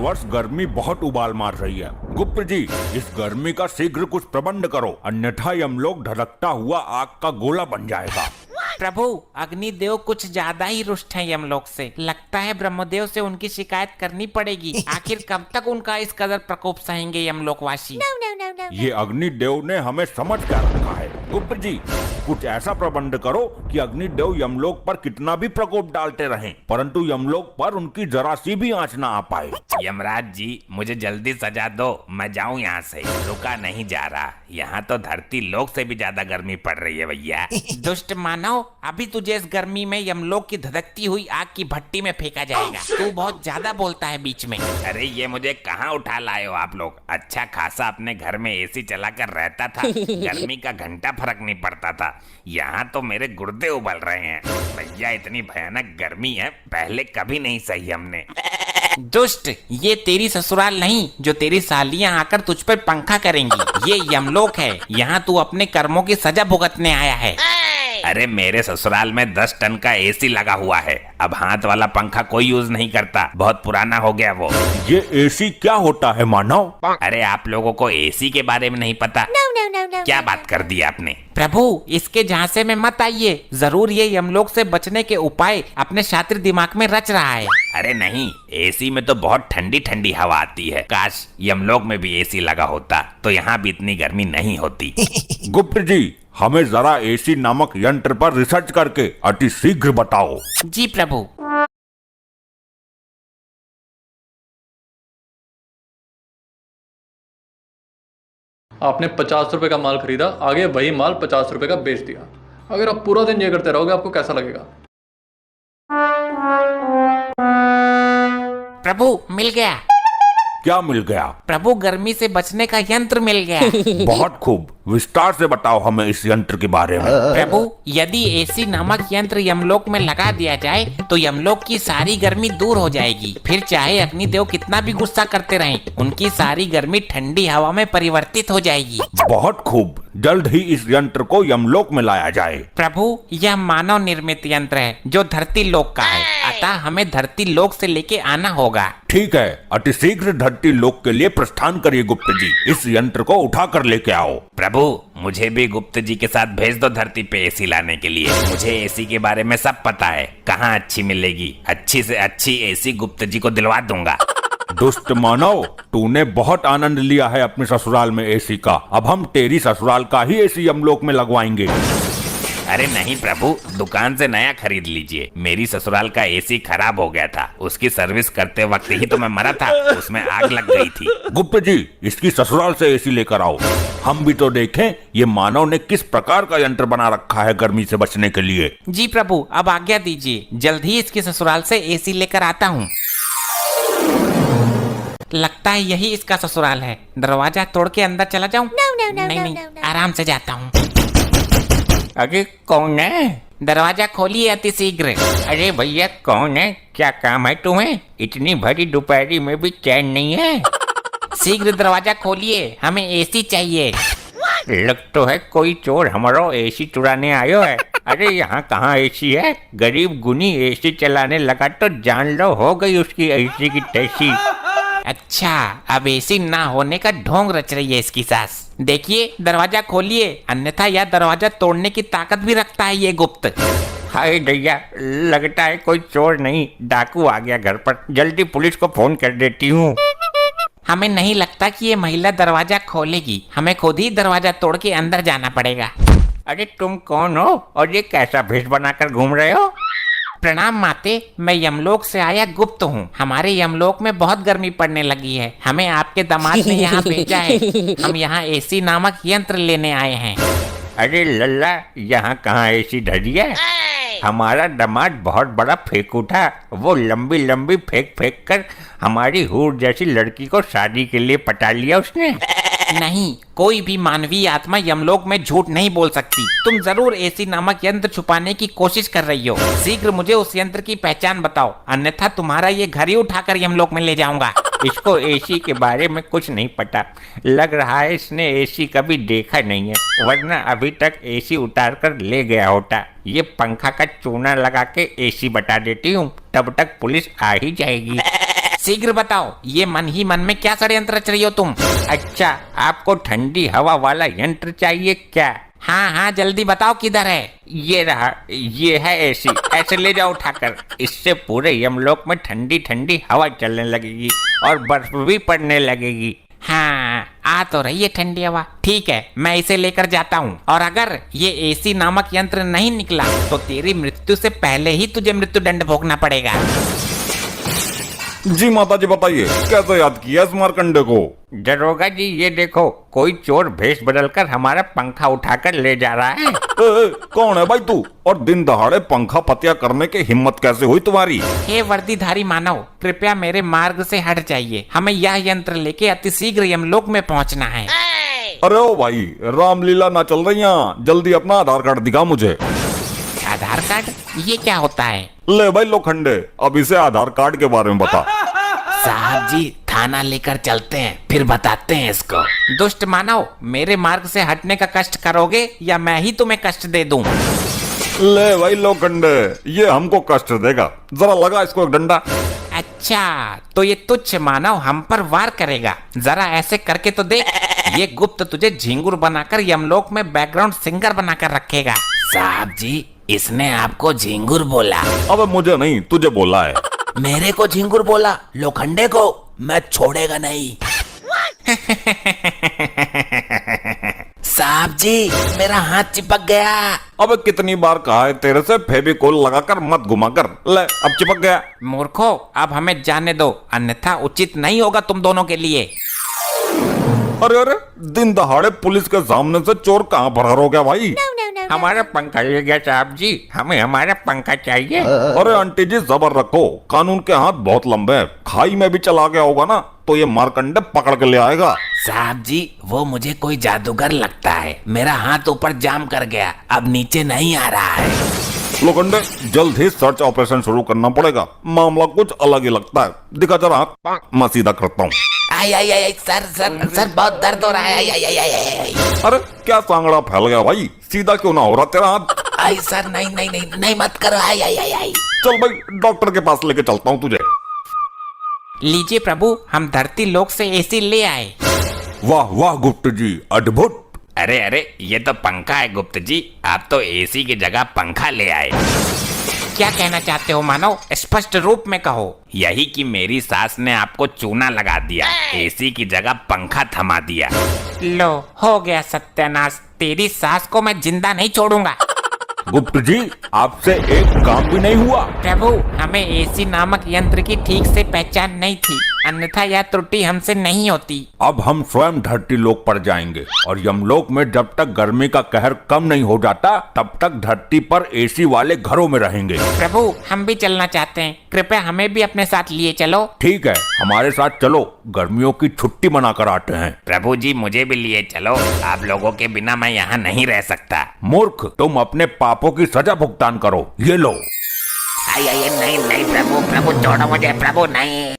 वर्ष गर्मी बहुत उबाल मार रही है। गुप्त जी, इस गर्मी का शीघ्र कुछ प्रबंध करो, अन्यथा यमलोक ढलकता हुआ आग का गोला बन जाएगा। प्रभु, अग्निदेव कुछ ज्यादा ही रुष्ट हैं यमलोक से। लगता है ब्रह्मदेव से उनकी शिकायत करनी पड़ेगी। आखिर कब तक उनका इस कदर प्रकोप सहेंगे यमलोकवासी? ये अग्निदेव ने हमें समझ क्या रखा है। गुप्त जी, कुछ ऐसा प्रबंध करो कि अग्निदेव यमलोक पर कितना भी प्रकोप डालते रहें, परंतु यमलोक पर उनकी जरा सी भी आंच ना आ पाए। यमराज जी, मुझे जल्दी सजा दो, मैं जाऊं यहाँ से। रुका नहीं जा रहा, यहाँ तो धरती लोक से भी ज्यादा गर्मी पड़ रही है भैया। दुष्ट मानव, अभी तुझे इस गर्मी में यमलोक की धधकती हुई आग की भट्टी में फेंका जाएगा। तू बहुत ज्यादा बोलता है बीच में। अरे ये मुझे कहाँ उठा लाए हो आप लोग? अच्छा खासा अपने घर में एसी चलाकर रहता था, गर्मी का घंटा फर्क नहीं पड़ता था। यहाँ तो मेरे गुर्दे उबल रहे हैं भैया, इतनी भयानक गर्मी है, पहले कभी नहीं सही हमने। दुष्ट, ये तेरी ससुराल नहीं जो तेरी सालियां आकर तुझ पर पंखा करेंगी। ये यमलोक है, यहाँ तू अपने कर्मों की सजा भुगतने आया है। अरे मेरे ससुराल में 10 टन का एसी लगा हुआ है। अब हाथ वाला पंखा कोई यूज नहीं करता, बहुत पुराना हो गया वो। ये एसी क्या होता है मानव? अरे आप लोगों को एसी के बारे में नहीं पता? क्या बात कर दी आपने? प्रभु, इसके झांसे में मत आइए। जरूर ये यमलोक से बचने के उपाय अपने शातिर दिमाग में रच रहा है। अरे नहीं, एसी में तो बहुत ठंडी ठंडी हवा आती है। काश यमलोक में भी एसी लगा होता तो यहाँ भी इतनी गर्मी नहीं होती। गुप्त जी, हमें जरा एसी नामक यंत्र पर रिसर्च करके अति शीघ्र बताओ। जी प्रभु। आपने 50 रुपए का माल खरीदा, आगे वही माल 50 रुपए का बेच दिया। अगर आप पूरा दिन ये करते रहोगे आपको कैसा लगेगा? प्रभु, मिल गया। क्या मिल गया? प्रभु, गर्मी से बचने का यंत्र मिल गया। बहुत खूब, विस्तार से बताओ हमें इस यंत्र के बारे में। प्रभु, यदि एसी नामक यंत्र यमलोक में लगा दिया जाए तो यमलोक की सारी गर्मी दूर हो जाएगी। फिर चाहे अग्निदेव कितना भी गुस्सा करते रहें, उनकी सारी गर्मी ठंडी हवा में परिवर्तित हो जाएगी। बहुत खूब, जल्द ही इस यंत्र को यमलोक में लाया जाए। प्रभु, यह मानव निर्मित यंत्र है जो धरती लोक का है, अतः हमें धरती लोक से लेके आना होगा। ठीक है, अति शीघ्र धरती लोक के लिए प्रस्थान करिए गुप्त जी। इस यंत्र को उठा कर लेके आओ। प्रभु, मुझे भी गुप्त जी के साथ भेज दो धरती पे एसी लाने के लिए। मुझे एसी के बारे में सब पता है, कहाँ अच्छी मिलेगी। अच्छी से अच्छी एसी गुप्त जी को दिलवा दूंगा। दुष्ट मानव, तूने बहुत आनंद लिया है अपने ससुराल में एसी का। अब हम तेरी ससुराल का ही एसी यमलोक में लगवाएंगे। अरे नहीं प्रभु, दुकान से नया खरीद लीजिए। मेरी ससुराल का एसी खराब हो गया था, उसकी सर्विस करते वक्त ही तो मैं मरा था, उसमें आग लग गई थी। गुप्त जी, इसकी ससुराल से एसी लेकर आओ, हम भी तो देखें ये मानव ने किस प्रकार का यंत्र बना रखा है गर्मी से बचने के लिए। जी प्रभु, अब आज्ञा दीजिए, जल्द ही इसकी ससुराल से एसी लेकर आता हूँ। लगता है यही इसका ससुराल है। दरवाजा तोड़ के अंदर चला जाऊं? नहीं, आराम से जाता हूँ। अरे कौन है? दरवाजा खोलिए अति शीघ्र। अरे भैया कौन है? क्या काम है तुम्हें? इतनी भरी दोपहरी में भी चैन नहीं है? शीघ्र दरवाजा खोलिए, हमें एसी चाहिए। लग तो है कोई चोर हमारा एसी चुराने आयो है। अरे यहाँ कहाँ एसी है? गरीब गुनी एसी चलाने लगा तो जान लो हो गई उसकी एसी की तैसी। अच्छा, अब एसी ना होने का ढोंग रच रही है इसकी सास। देखिए, दरवाजा खोलिए, अन्यथा यह दरवाजा तोड़ने की ताकत भी रखता है ये गुप्त। हाय भैया, लगता है कोई चोर नहीं डाकू आ गया घर पर। जल्दी पुलिस को फोन कर देती हूँ। हमें नहीं लगता कि ये महिला दरवाजा खोलेगी, हमें खुद ही दरवाजा तोड़ के अंदर जाना पड़ेगा। अरे तुम कौन हो और ये कैसा भेष बनाकर घूम रहे हो? प्रणाम माते, मैं यमलोक से आया गुप्त हूँ। हमारे यमलोक में बहुत गर्मी पड़ने लगी है, हमें आपके दामाद ने यहाँ भेजा है। हम यहाँ एसी नामक यंत्र लेने आए हैं। अरे लल्ला, यहाँ कहाँ एसी धरी है? हमारा दामाद बहुत बड़ा फेंकू था, वो लंबी लंबी फेंक फेंक कर हमारी हूर जैसी लड़की को शादी के लिए पटा लिया उसने। नहीं, कोई भी मानवीय आत्मा यमलोक में झूठ नहीं बोल सकती। तुम जरूर एसी नामक यंत्र छुपाने की कोशिश कर रही हो। शीघ्र मुझे उस यंत्र की पहचान बताओ, अन्यथा तुम्हारा ये घर ही उठाकर यमलोक में ले जाऊंगा। इसको एसी के बारे में कुछ नहीं पता, लग रहा है इसने एसी कभी देखा नहीं है, वरना अभी तक एसी उतार कर ले गया होता। ये पंखा का चूना लगा के एसी बता देती हूँ, तब तक पुलिस आ ही जाएगी। शीघ्र बताओ, ये मन ही मन में क्या षड्यंत्र रच रही हो तुम? अच्छा, आपको ठंडी हवा वाला यंत्र चाहिए क्या? हाँ हाँ जल्दी बताओ किधर है। ये रहा, ये है एसी। ऐसे ले जाओ उठाकर। इससे पूरे यमलोक में ठंडी ठंडी हवा चलने लगेगी और बर्फ भी पड़ने लगेगी। हाँ आ तो रही है ठंडी हवा। ठीक है, मैं इसे लेकर जाता हूँ, और अगर ये एसी नामक यंत्र नहीं निकला तो तेरी मृत्यु से पहले ही तुझे मृत्यु दंड भोगना पड़ेगा। जी माता जी बताइए, कैसे याद किया इस मारकंडे को? दरोगा जी, ये देखो, कोई चोर भेष बदलकर हमारा पंखा उठाकर ले जा रहा है। कौन है भाई तू, और दिन दहाड़े पंखा पतिया करने की हिम्मत कैसे हुई तुम्हारी? हे वर्दीधारी मानव, कृपया मेरे मार्ग से हट जाइए। हमें यह यंत्र लेके अतिशीघ्र यमलोक में पहुंचना है। अरे ओ भाई, रामलीला ना चल रही यहाँ, जल्दी अपना आधार कार्ड दिखा मुझे। आधार कार्ड? ये क्या होता है? ले भाई लोखंडे, अब इसे आधार कार्ड के बारे में बता। साहब जी, थाना लेकर चलते हैं, फिर बताते हैं इसको। दुष्ट मानव, मेरे मार्ग से हटने का कष्ट करोगे या मैं ही तुम्हें कष्ट दे दूं? ले भाई लोखंडे, ये हमको कष्ट देगा, जरा लगा इसको एक डंडा। अच्छा, तो ये तुच्छ मानव हम पर वार करेगा। जरा ऐसे करके तो देख। ये गुप्त तुझे झिंगुर बनाकर यमलोक में बैकग्राउंड सिंगर बनाकर रखेगा। साहब जी, इसने आपको झिंगुर बोला। अब मुझे नहीं, तुझे बोला है। मेरे को झिंगुर बोला? लोखंडे को मैं छोड़ेगा नहीं। साहब जी, मेरा हाथ चिपक गया। अब कितनी बार कहा है तेरे से, फेविकोल लगाकर मत घुमा कर। ले, अब चिपक गया। मूर्खो, अब हमें जाने दो, अन्यथा उचित नहीं होगा तुम दोनों के लिए। अरे अरे, दिन दहाड़े पुलिस के सामने से चोर कहाँ फरार हो गया भाई? हमारा पंखा ले गया साहब जी, हमें हमारा पंखा चाहिए। अरे आंटी जी, सब्र रखो, कानून के हाथ बहुत लंबे हैं। खाई में भी चला गया होगा ना, तो ये मारकंडे पकड़ के ले आएगा। साहब जी, वो मुझे कोई जादूगर लगता है। मेरा हाथ ऊपर जाम कर गया, अब नीचे नहीं आ रहा है। लोखंडे, जल्द ही सर्च ऑपरेशन शुरू करना पड़ेगा, मामला कुछ अलग ही लगता है। दिखा जरा हाथ, मैं सीधा करता हूँ। आई आई आई, सर सर सर, बहुत दर्द हो रहा है। आई आई आई आई आई। अरे क्या सांगड़ा फैल गया भाई, सीधा क्यों ना हो रहा तेरा हाथ? आई सर, नहीं नहीं नहीं नहीं, मत करो। आई आई आई आई। चल भाई, डॉक्टर के पास लेके चलता हूँ तुझे। लीजिए प्रभु, हम धरती लोक से एसी ले आए। वाह वाह गुप्त जी, अद्भुत। अरे अरे, ये तो पंखा है गुप्त जी, आप तो एसी की जगह पंखा ले आए। क्या कहना चाहते हो मानव? स्पष्ट रूप में कहो। यही कि मेरी सास ने आपको चूना लगा दिया, एसी की जगह पंखा थमा दिया। लो, हो गया सत्यानाश। तेरी सास को मैं जिंदा नहीं छोड़ूंगा। गुप्त जी, आपसे एक काम भी नहीं हुआ। प्रभु, हमें एसी नामक यंत्र की ठीक से पहचान नहीं थी, अन्यथा यह त्रुटि हमसे नहीं होती। अब हम स्वयं धरती लोक पर जाएंगे, और यमलोक में जब तक गर्मी का कहर कम नहीं हो जाता, तब तक धरती पर एसी वाले घरों में रहेंगे। प्रभु, हम भी चलना चाहते हैं, कृपया हमें भी अपने साथ लिए चलो। ठीक है, हमारे साथ चलो, गर्मियों की छुट्टी मनाकर आते हैं। प्रभु जी, मुझे भी लिए चलो, आप लोगों के बिना मैं यहाँ नहीं रह सकता। मूर्ख, तुम अपने पापों की सजा भुगतान करो। ये लो। नहीं नहीं प्रभु, प्रभु छोड़ो मुझे, प्रभु नहीं।